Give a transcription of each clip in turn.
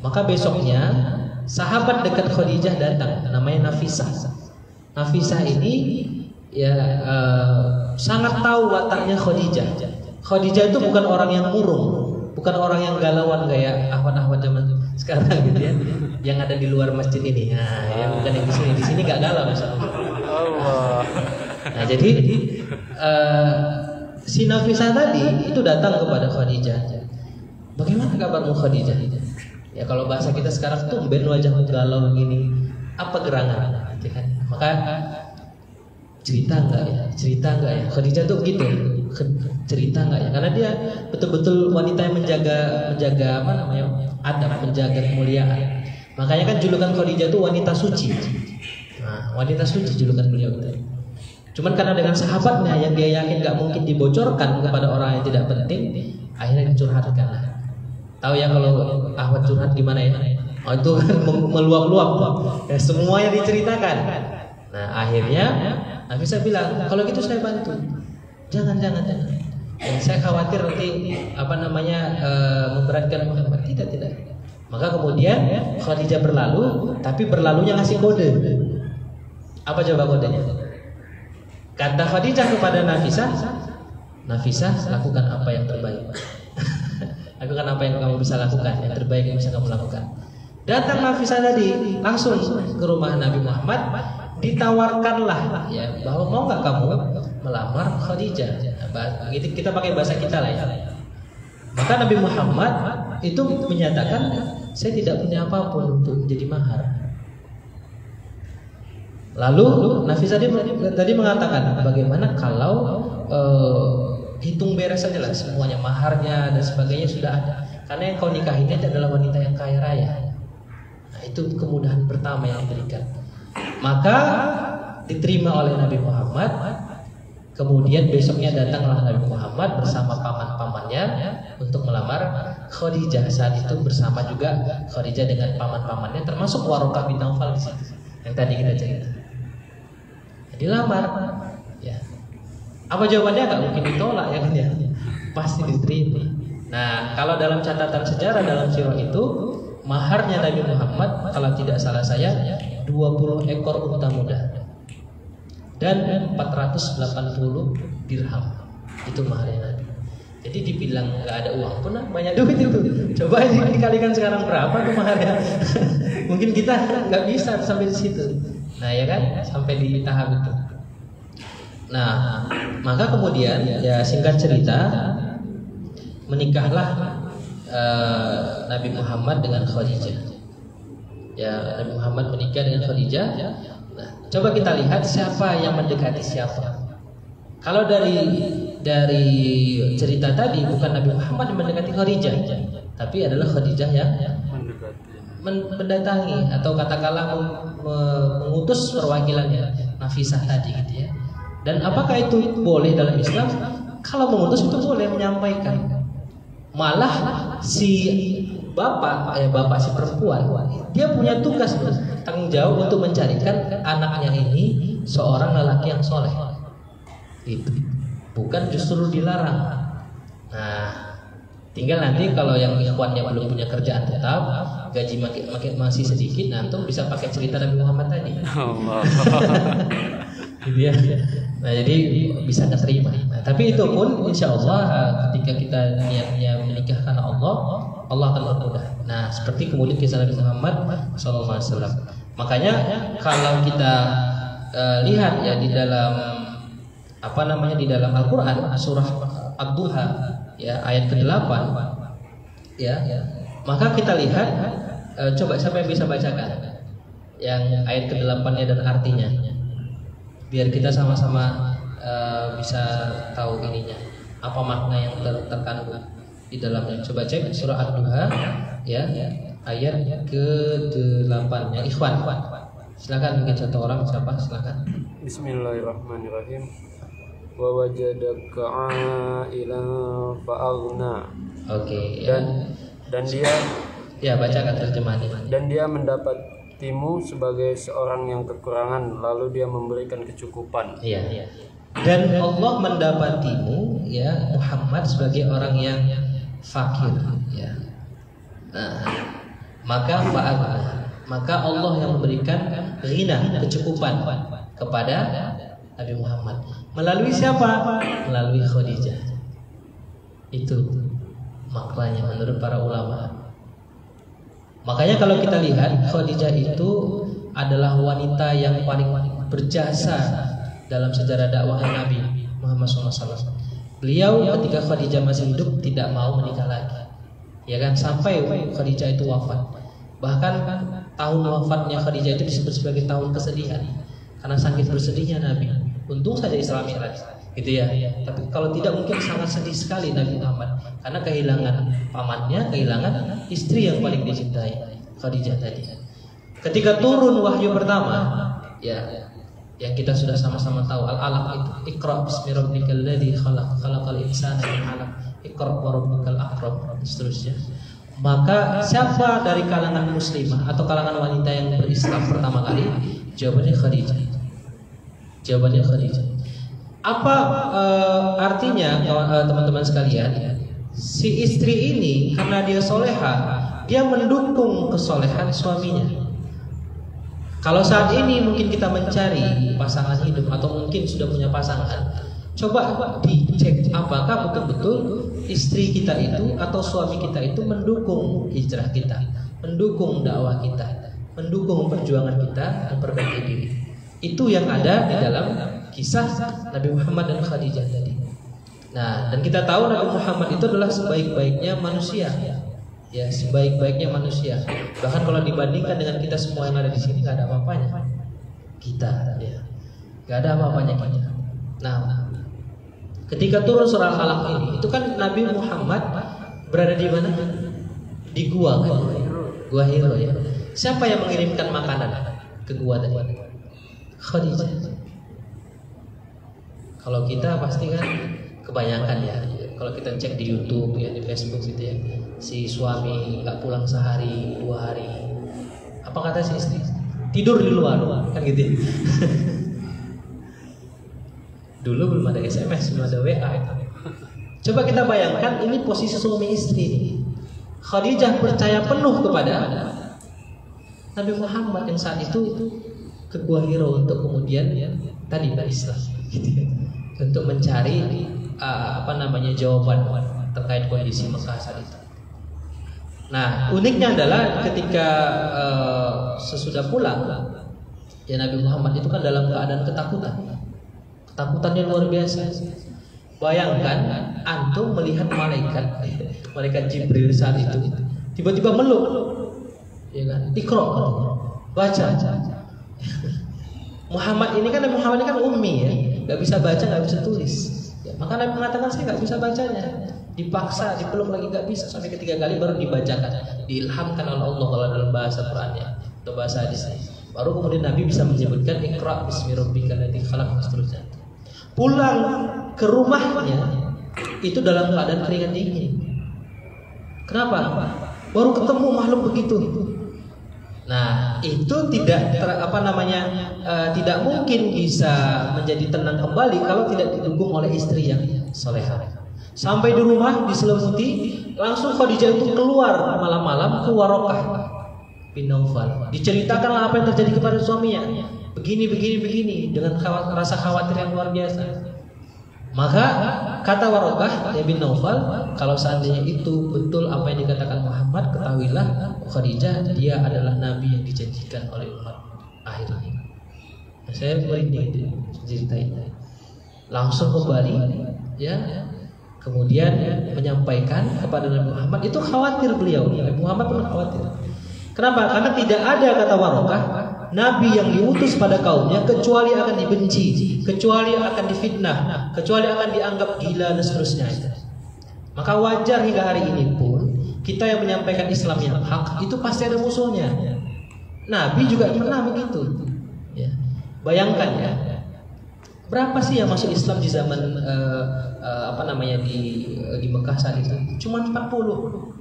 Maka besoknya sahabat dekat Khadijah datang, namanya Nafisah. Nafisah ini ya sangat tahu wataknya Khadijah. Khadijah itu bukan orang yang murung, bukan orang yang galauan kayak ahwat-ahwat zaman sekarang gitu ya, yang ada di luar masjid ini. Nah, ya bukan yang di sini. Di sini nggak galau misalnya. Allah. Nah, jadi si Nafisah tadi itu datang kepada Khadijah. Bagaimana kabarmu Khadijah? Ya kalau bahasa kita sekarang tuh ben wajahmu galau begini, apa gerangan? Maka cerita enggak ya? Khadijah tuh gitu, cerita enggak ya? Karena dia betul-betul wanita yang menjaga apa namanya, adab, menjaga kemuliaan. Makanya kan julukan Khadijah tuh wanita suci. Nah, wanita suci julukan beliau itu. Cuman karena dengan sahabatnya yang dia yakin nggak mungkin dibocorkan kepada orang yang tidak penting, akhirnya dicurhatkan. Tahu ya kalau ahwat curhat gimana ya? Oh, itu kan meluap-luap, ya, semuanya diceritakan. Nah akhirnya Nafisah bilang, kalau gitu saya bantu. Jangan. Saya khawatir nanti apa namanya memberatkan Muhammad. Tidak. Maka kemudian Khadijah berlalu, tapi berlalunya ngasih kode. Apa coba kodenya? Kata Khadijah kepada Nafisah, lakukan apa yang terbaik. Lakukan apa yang kamu bisa lakukan, yang terbaik yang bisa kamu lakukan. Datang Nafisah tadi langsung ke rumah Nabi Muhammad, ditawarkanlah ya bahwa mau nggak kamu melamar Khadijah. Begitu kita pakai bahasa kita lah ya. Maka Nabi Muhammad itu menyatakan, saya tidak punya apapun untuk menjadi mahar. Lalu Nafisah tadi mengatakan, bagaimana kalau hitung beres saja lah semuanya, maharnya dan sebagainya sudah ada. Karena yang kau nikahinya adalah wanita yang kaya raya. Nah, itu kemudahan pertama yang diberikan. Maka diterima oleh Nabi Muhammad. Kemudian besoknya datanglah Nabi Muhammad bersama paman-pamannya untuk melamar Khadijah. Saat itu bersama juga Khadijah dengan paman-pamannya, termasuk Warokah bin Naufal di situ yang tadi kita cerita. Dilamar, ya. Apa jawabannya? Nggak mungkin ditolak ya kan ya, pasti diterima. Nah, kalau dalam catatan sejarah dalam sirah itu maharnya Nabi Muhammad kalau tidak salah saya 20 ekor unta muda dan 480 dirham. Itu maharnya Nabi. Jadi dibilang nggak ada uang pun banyak duit itu. Coba dikalikan sekarang berapa tuh maharnya? Mungkin kita nggak bisa sampai di situ. Nah ya kan, sampai di tahap itu. Nah, maka kemudian ya singkat cerita menikahlah Nabi Muhammad dengan Khadijah. Ya, Nabi Muhammad menikah dengan Khadijah. Nah, coba kita lihat siapa yang mendekati siapa. Kalau dari cerita tadi bukan Nabi Muhammad yang mendekati Khadijah, tapi adalah Khadijah yang mendatangi atau katakanlah mengutus perwakilannya Nafisah tadi gitu ya. Dan apakah itu boleh dalam Islam? Kalau mengutus itu boleh menyampaikan. Malah si bapak si perempuan, dia punya tugas, tanggung jawab untuk mencarikan anaknya ini seorang lelaki yang soleh. Itu bukan justru dilarang. Nah, tinggal nanti kalau yang ikhwannya belum punya kerjaan tetap, gaji makin masih sedikit, nanti bisa pakai cerita Nabi Muhammad tadi. Gitu ya. Nah, jadi bisa keterima. Nah, tapi itu pun insya Allah ketika kita niatnya menikah karena Allah akan bermudah. Nah, seperti kemudian kisah Nabi Muhammad SAW. Makanya kalau kita lihat ya di dalam di dalam Al-Quran surah Ad-Duha ya ayat ke-8 ya, maka kita lihat coba siapa yang bisa bacakan yang ayat ke-8-nya dan artinya, biar kita sama-sama bisa tahu ininya apa makna yang terkandung di dalamnya. Coba cek surah Ad-Duha ya ayat ke-8 yang ikhwan. Silakan mungkin satu orang siapa silakan. Bismillahirrahmanirrahim. Wa wajadaka 'ailan fa'aghna. Oke, dan dia ya bacakan terjemahannya. Dan dia mendapatimu sebagai seorang yang kekurangan, lalu dia memberikan kecukupan. Iya. Dan Allah mendapatimu ya Muhammad sebagai orang yang fakir ya. Nah, maka Allah yang memberikan ghina, kecukupan kepada Nabi Muhammad. Melalui siapa? Melalui Khadijah. Itu maknanya menurut para ulama. Makanya kalau kita lihat, Khadijah itu adalah wanita yang paling berjasa dalam sejarah dakwah Nabi Muhammad SAW. Beliau ketika Khadijah masih hidup tidak mau menikah lagi, ya kan, sampai Khadijah itu wafat. Bahkan tahun wafatnya Khadijah itu disebut sebagai tahun kesedihan, karena saking bersedihnya Nabi. Untung saja Isra Mi'raj, gitu ya. Tapi kalau tidak mungkin sangat sedih sekali Nabi Muhammad, karena kehilangan pamannya, kehilangan istri yang paling dicintai, Khadijah tadi. Ketika turun wahyu pertama, ya, yang kita sudah sama-sama tahu, Al-Alaq itu, Iqra bismi rabbikal ladzi khalaq, khalaqal insana min 'alaq, Iqra wa rabbukal akram, seterusnya. Maka siapa dari kalangan muslimah atau kalangan wanita yang berislam pertama kali? Jawabannya Khadijah. Jawabannya Khadijah. Apa artinya teman-teman sekalian? Si istri ini karena dia soleha, dia mendukung kesolehan suaminya. Kalau saat ini mungkin kita mencari pasangan hidup atau mungkin sudah punya pasangan, coba dicek apakah betul-betul istri kita itu atau suami kita itu mendukung hijrah kita, mendukung dakwah kita, mendukung perjuangan kita memperbaiki diri. Itu yang ada di dalam kisah Nabi Muhammad dan Khadijah tadi. Nah, dan kita tahu Nabi Muhammad itu adalah sebaik-baiknya manusia. Ya, sebaik-baiknya manusia. Bahkan kalau dibandingkan dengan kita semua yang ada di sini, nggak ada apa-apanya. Kita, ya, nggak ada apa-apanya kita. Nah, ketika turun surah Al-Alaq ini, itu kan Nabi Muhammad berada di mana? Di gua, kan? Gua Hiro, ya. Siapa yang mengirimkan makanan ke gua tadi? Khadijah. Kalau kita pasti kan kebanyakan ya. Kalau kita cek di YouTube ya, di Facebook gitu ya, si suami nggak pulang sehari 2 hari. Apa kata si istri? Tidur di luar, kan gitu. Dulu belum ada SMS, belum ada WA. Coba kita bayangkan ini posisi suami istri. Khadijah percaya penuh kepada Nabi Muhammad yang saat itu ke Gua Hiro untuk kemudian tadi berislam, gitu ya, untuk mencari jawaban terkait kondisi Mekah saat itu. Nah, uniknya adalah ketika sesudah pulang, ya Nabi Muhammad itu kan dalam keadaan ketakutannya luar biasa. Bayangkan antum melihat malaikat Jibril saat itu tiba-tiba meluk, ya kan? Iqra, baca. Muhammad ini kan ummi ya, nggak bisa baca, nggak bisa tulis. Ya, maka Nabi mengatakan saya nggak bisa bacanya, dipaksa, dipeluk lagi nggak bisa, sampai ketiga kali baru dibacakan, diilhamkan oleh Allah kalau dalam bahasa Qurannya atau bahasa hadisnya. Baru kemudian Nabi bisa menyebutkan Iqra bismi rabbikal ladzi khalaq, seterusnya. Pulang ke rumahnya itu dalam keadaan keringat dingin. Kenapa? Baru ketemu makhluk begitu. Nah, itu tidak tidak mungkin bisa menjadi tenang kembali kalau tidak didukung oleh istri yang solehah. Sampai di rumah diselimuti, langsung Khadijah itu keluar malam-malam ke Waraqah bin Naufal. Diceritakanlah apa yang terjadi kepada suaminya. Begini dengan rasa khawatir yang luar biasa. Maka kata Waraqah bin Naufal, kalau seandainya itu betul apa yang dikatakan Muhammad, ketahuilah Khadijah dia adalah nabi yang dijanjikan oleh umat akhir ini. Nah, saya merinding cerita ini. Langsung kembali, ya. Kemudian menyampaikan kepada Nabi Muhammad, itu khawatir beliau. Nabi Muhammad pun khawatir. Kenapa? Karena tidak ada, kata Waraqah, nabi yang diutus pada kaumnya kecuali akan dibenci, kecuali akan difitnah, kecuali akan dianggap gila dan seterusnya. Maka wajar hingga hari ini pun kita yang menyampaikan Islam yang hak itu pasti ada musuhnya. Nabi juga pernah begitu. Ya. Bayangkan ya, berapa sih yang masuk Islam di zaman di Mekah saat itu? Cuma 40.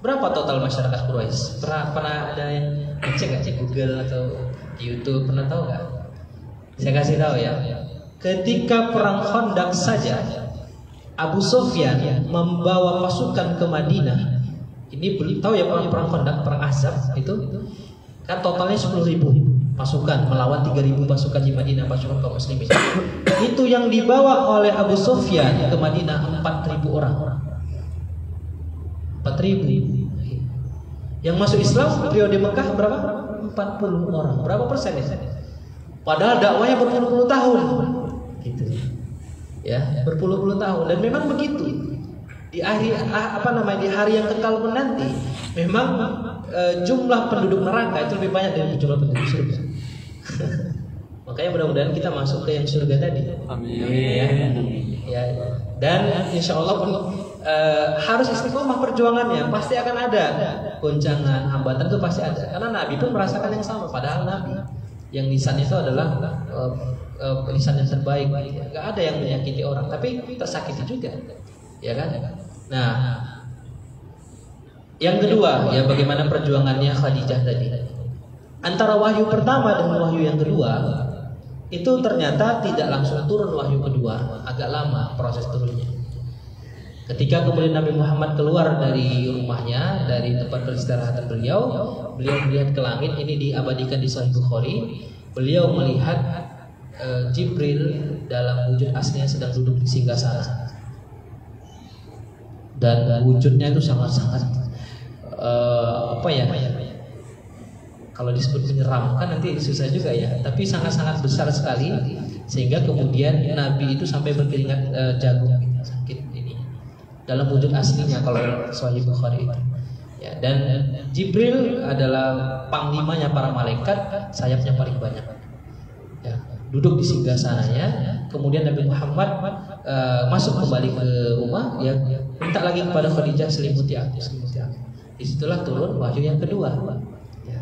Berapa total masyarakat Quraisy? Pernah ada yang cek Google atau YouTube, pernah tahu nggak? Saya kasih tahu ya. Ketika perang Khandaq saja, Abu Sufyan membawa pasukan ke Madinah Ini tahu ya perang Khandaq, perang Ahzab itu kan totalnya 10.000 pasukan melawan 3.000 pasukan di Madinah, pasukan kaum muslimin. Itu yang dibawa oleh Abu Sufyan ke Madinah 4.000 orang. 4.000. Yang masuk Islam periode Mekah berapa? 40 orang. Berapa persen ya? Padahal dakwanya berpuluh-puluh tahun. Gitu. Ya, berpuluh-puluh tahun, dan memang begitu. Di hari yang kekal menanti, memang jumlah penduduk neraka itu lebih banyak dari jumlah penduduk surga. Makanya mudah-mudahan kita masuk ke yang surga tadi. Amin. Ya. Dan insya Allah pun harus istiqomah perjuangannya. Pasti akan ada goncangan, hambatan itu pasti ada. Karena Nabi pun merasakan yang sama. Padahal Nabi yang lisan itu adalah lisan yang terbaik. Gak ada yang menyakiti orang, tapi tersakiti juga, ya kan? Nah, yang kedua, ya bagaimana perjuangannya Khadijah tadi. Antara wahyu pertama dengan wahyu yang kedua, itu ternyata tidak langsung turun wahyu kedua, agak lama proses turunnya. Ketika kemudian Nabi Muhammad keluar dari rumahnya, dari tempat peristirahatan beliau melihat ke langit. Ini diabadikan di Sahih Bukhari. Beliau melihat Jibril dalam wujud aslinya sedang duduk di singgasana, dan wujudnya itu sangat-sangat kalau disebut menyeramkan nanti susah juga ya, tapi sangat-sangat besar sekali, sehingga kemudian Nabi itu sampai berkeringat jagung, sakit ini dalam wujud aslinya kalau Sahih Bukhari itu. Ya, dan Jibril adalah panglimanya para malaikat, sayapnya paling banyak. Ya, duduk di singgasananya. Kemudian Nabi Muhammad masuk kembali ke rumah, ya, minta lagi kepada Khadijah, selimuti aku. Disitulah turun wahyu yang kedua, ya,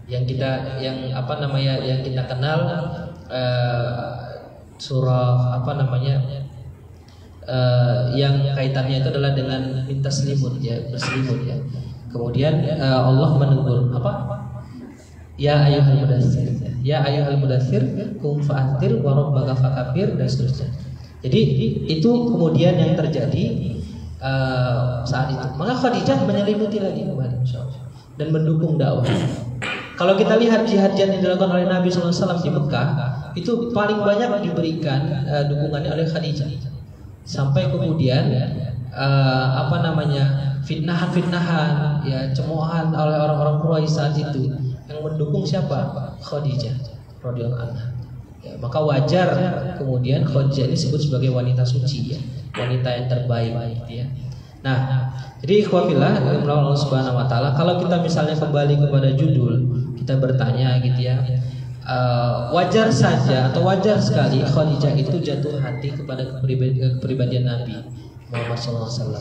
yang kita kenal surah yang kaitannya itu adalah dengan minta selimut, ya, berselimut, ya. Kemudian Allah menegur ya ayyuhal mudaththir qum fa'anzir wa rabbaka fakabbir, dan seterusnya. Jadi itu kemudian yang terjadi saat itu. Maka Khadijah menyelimuti lagi kembali, dan mendukung dakwah. Kalau kita lihat jihad-jihad yang dilakukan oleh Nabi SAW di Mekah, itu paling banyak diberikan dukungannya oleh Khadijah. Sampai kemudian fitnahan, ya, cemoohan oleh orang-orang Quraisy saat itu, yang mendukung siapa? Khadijah radhiyallahu anha. Ya, maka wajar kemudian Khadijah ini disebut sebagai wanita suci, ya, wanita yang terbaik, gitu ya. Nah, jadi ikhwafillah Allah Subhanahu wa taala, kalau kita misalnya kembali kepada judul, kita bertanya gitu ya, wajar saja atau wajar sekali Khadijah itu jatuh hati kepada kepribadian Nabi Muhammad SAW.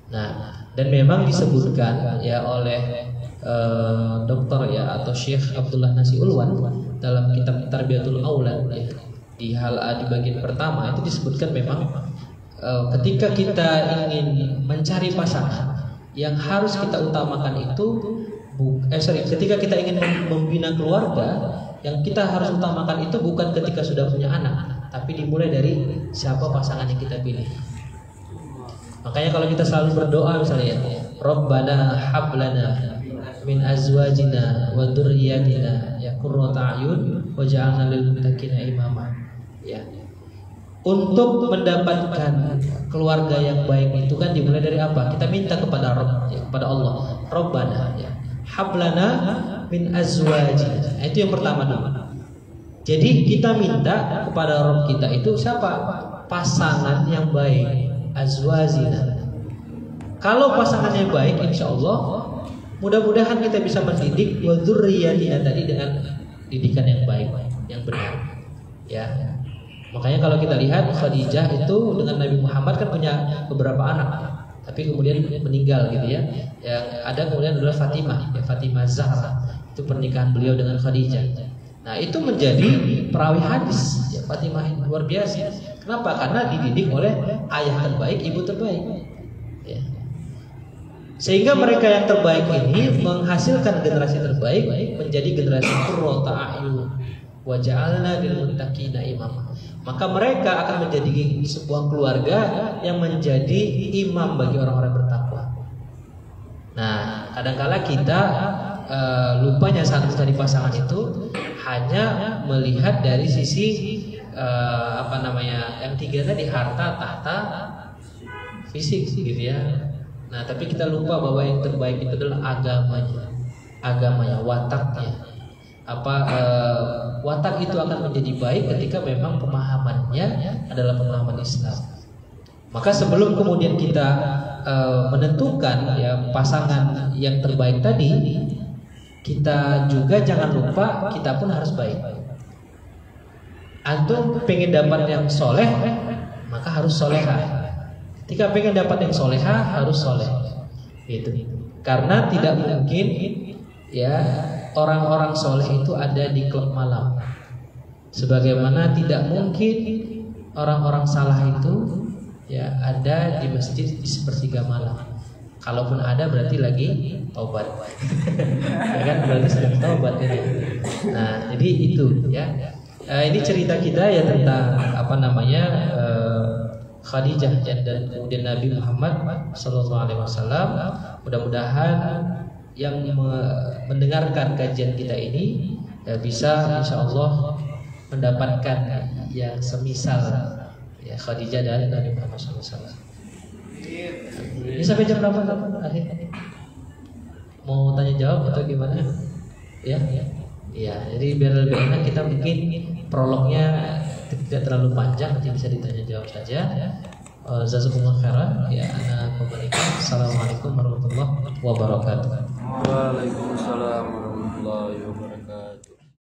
Nah, dan memang disebutkan ya oleh dokter, ya, atau Syekh Abdullah Nasi Ulwan dalam kitab Tarbiyatul Aulad, ya, di bagian pertama itu disebutkan memang ketika kita ingin mencari pasangan, yang harus kita utamakan itu ketika kita ingin membina keluarga, yang kita harus utamakan itu bukan ketika sudah punya anak, tapi dimulai dari siapa pasangan yang kita pilih. Makanya kalau kita selalu berdoa misalnya, Rabbana hablana min azwajina wa dzurriyyatina ya qurrata a'yun waj'alna lil muttaqina imama. Ya. Untuk mendapatkan keluarga yang baik itu kan dimulai dari apa? Kita minta kepada Rabb, ya, kepada Allah. Rabbana, ya, hablana min azwajina. Itu yang pertama dulu. Jadi kita minta kepada Rabb kita itu siapa? Pasangan yang baik. Azwajina. Kalau pasangannya baik, insya Allah mudah-mudahan kita bisa mendidik wa dzurriyyatina tadi dengan didikan yang baik, yang benar. Ya. Makanya kalau kita lihat Khadijah itu dengan Nabi Muhammad kan punya beberapa anak, tapi kemudian meninggal gitu ya. Yang ada kemudian adalah Fatimah, ya, Fatimah Zahra. Itu pernikahan beliau dengan Khadijah. Nah, itu menjadi perawi hadis, ya, Fatimah luar biasa. Kenapa? Karena dididik oleh ayah terbaik, ibu terbaik. Ya. Sehingga mereka yang terbaik ini menghasilkan generasi terbaik, menjadi generasi qurrata a'yun wa ja'alna lil muttaqina imama. Maka mereka akan menjadi sebuah keluarga yang menjadi imam bagi orang-orang bertakwa. Nah, Kadangkala kita lupanya saat mencari pasangan itu hanya melihat dari sisi yang tiga tadi, harta, tahta, fisik gitu ya. Nah, tapi kita lupa bahwa yang terbaik itu adalah agamanya, wataknya. Watak itu akan menjadi baik ketika memang pemahamannya adalah pemahaman Islam. Maka sebelum kemudian kita menentukan ya pasangan yang terbaik tadi, kita juga jangan lupa kita pun harus baik. Antum pengen dapat yang soleh, maka harus solehah. Ketika pengen dapat yang solehah, harus soleh. Itu. Karena tidak mungkin ya orang-orang soleh itu ada di klub malam. Sebagaimana tidak mungkin orang-orang salah itu ya ada di masjid di sepertiga malam. Kalaupun ada berarti lagi taubat. Ya kan, berarti sedang taubat ini. Nah, jadi itu ya. Ini cerita kita ya tentang Khadijah dan kemudian Nabi Muhammad SAW. Mudah-mudahan yang mendengarkan kajian kita ini ya bisa insya Allah mendapatkan yang semisal ya Khadijah dan Nabi Muhammad SAW. Ini sampai jam berapa akhir? Mau tanya jawab atau gimana? Ya. Jadi biar lebih enak kita mungkin prolognya tidak terlalu panjang, nanti bisa ditanya jawab saja. Jazakumullah khairan. Ya, ana kembalikan. Assalamualaikum warahmatullahi wabarakatuh. Waalaikumsalam warahmatullahi wabarakatuh.